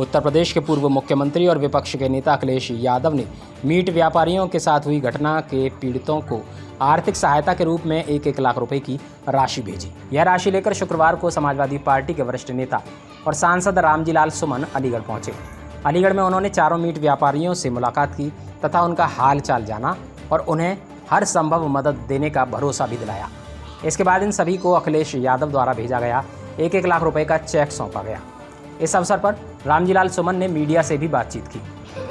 उत्तर प्रदेश के पूर्व मुख्यमंत्री और विपक्ष के नेता अखिलेश यादव ने मीट व्यापारियों के साथ हुई घटना के पीड़ितों को आर्थिक सहायता के रूप में 1-1 लाख रुपए की राशि भेजी। यह राशि लेकर शुक्रवार को समाजवादी पार्टी के वरिष्ठ नेता और सांसद रामजीलाल सुमन अलीगढ़ पहुंचे। अलीगढ़ में उन्होंने चारों मीट व्यापारियों से मुलाकात की तथा उनका हाल चाल जाना और उन्हें हर संभव मदद देने का भरोसा भी दिलाया। इसके बाद इन सभी को अखिलेश यादव द्वारा भेजा गया 1-1 लाख रुपए का चेक सौंपा गया। इस अवसर पर रामजीलाल सुमन ने मीडिया से भी बातचीत की।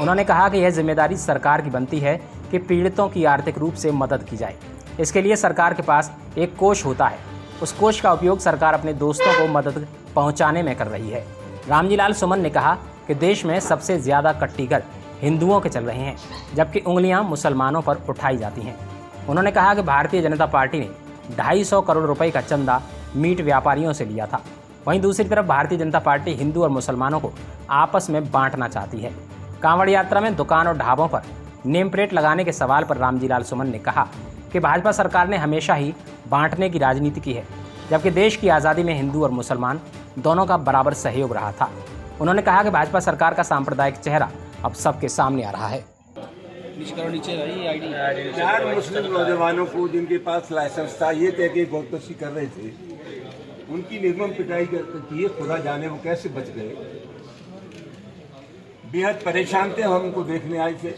उन्होंने कहा कि यह जिम्मेदारी सरकार की बनती है कि पीड़ितों की आर्थिक रूप से मदद की जाए। इसके लिए सरकार के पास एक कोष होता है, उस कोष का उपयोग सरकार अपने दोस्तों को मदद पहुंचाने में कर रही है। रामजीलाल सुमन ने कहा कि देश में सबसे ज़्यादा कट्टीगर हिंदुओं के चल रहे हैं, जबकि उंगलियां मुसलमानों पर उठाई जाती हैं। उन्होंने कहा कि भारतीय जनता पार्टी ने 250 करोड़ रुपए का चंदा मीट व्यापारियों से लिया था। वहीं दूसरी तरफ भारतीय जनता पार्टी हिंदू और मुसलमानों को आपस में बांटना चाहती है। कांवड़ यात्रा में दुकान और ढाबों पर नेम प्लेट लगाने के सवाल पर रामजीलाल सुमन ने कहा कि भाजपा सरकार ने हमेशा ही बांटने की राजनीति की है, जबकि देश की आज़ादी में हिंदू और मुसलमान दोनों का बराबर सहयोग रहा था। उन्होंने कहा कि भाजपा सरकार का सांप्रदायिक चेहरा अब सबके सामने आ रहा है। 4 मुस्लिम नौजवानों को जिनके पास लाइसेंस था, ये कह के गौतशी कर रहे थे, उनकी निर्मम पिटाई की है। खुदा जाने वो कैसे बच गए। बेहद परेशान थे, हम उनको देखने आए थे।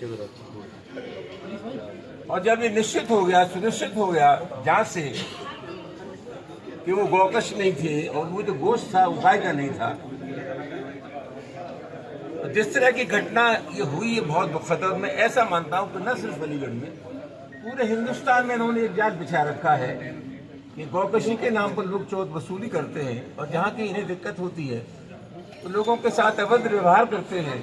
और जब ये निश्चित हो गया, सुनिश्चित हो गया जांच से कि वो गौकश नहीं थे और वो जो गोश्त था वो गाय का नहीं था, जिस तरह की घटना ये हुई है बहुत दुखद। और मैं ऐसा मानता हूं कि न सिर्फ अलीगढ़ में, पूरे हिंदुस्तान में इन्होंने एक जाल बिछा रखा है कि गौकशी के नाम पर लोग चौथ वसूली करते हैं और जहाँ की इन्हें दिक्कत होती है तो लोगों के साथ अभद्र व्यवहार करते हैं।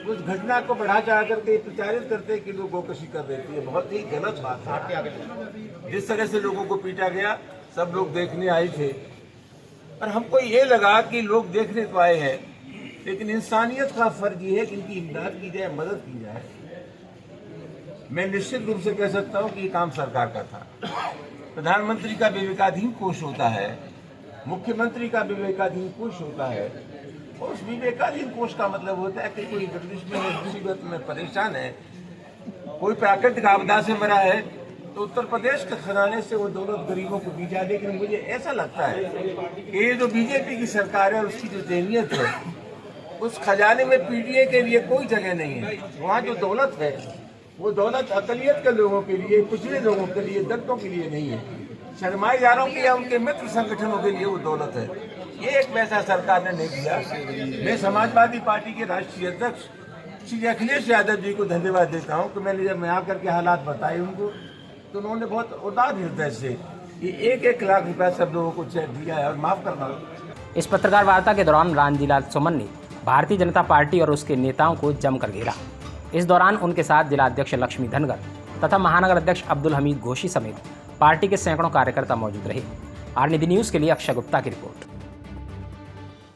उस घटना को बढ़ा चढ़ा करके प्रचारित करते हैं कि लोग गौकशी कर देती है। बहुत ही गलत बात है। जिस तरह से लोगों को पीटा गया, सब लोग देखने आए थे और हमको ये लगा कि लोग देखने तो आए हैं, लेकिन इंसानियत का फर्ज ये है कि इनकी इमदाद की जाए, मदद की जाए। मैं निश्चित रूप से कह सकता हूं कि ये काम सरकार का था। प्रधानमंत्री का विवेकाधीन कोष होता है, मुख्यमंत्री का विवेकाधीन कोष होता है, और उस विवेकाधीन कोष का मतलब होता है कि कोई मुसीबत में परेशान है, कोई प्राकृतिक आपदा से मरा है, तो उत्तर प्रदेश के खजाने से वो दौलत गरीबों को दी जाए। लेकिन मुझे ऐसा लगता है कि ये जो बीजेपी की सरकार है, उसकी जो ज़हनियत है, उस खजाने में पीडीए के लिए कोई जगह नहीं है। वहाँ जो दौलत है वो दौलत अकलियत के लोगों के लिए, पिछड़े लोगों के लिए, दलितों के लिए नहीं है, सरमाएदारों के या उनके मित्र संगठनों के लिए वो दौलत है। ये एक पैसा सरकार ने नहीं दिया। मैं समाजवादी पार्टी के राष्ट्रीय अध्यक्ष श्री अखिलेश यादव जी को धन्यवाद देता हूँ कि मैंने जब मैं आकर के हालात बताए उनको, तो उन्होंने बहुत उदार हृदय से ये 1-1 लाख रुपया सब लोगों को चेक दिया है। और माफ करना, इस पत्रकार वार्ता के दौरान रामजीलाल सुमन ने भारतीय जनता पार्टी और उसके नेताओं को जमकर घेरा। इस दौरान उनके साथ जिला अध्यक्ष लक्ष्मी धनगर तथा महानगर अध्यक्ष अब्दुल हमीद घोषी समेत पार्टी के सैकड़ों कार्यकर्ता मौजूद रहे। आर निधि न्यूज़ के लिए अक्षय गुप्ता की रिपोर्ट।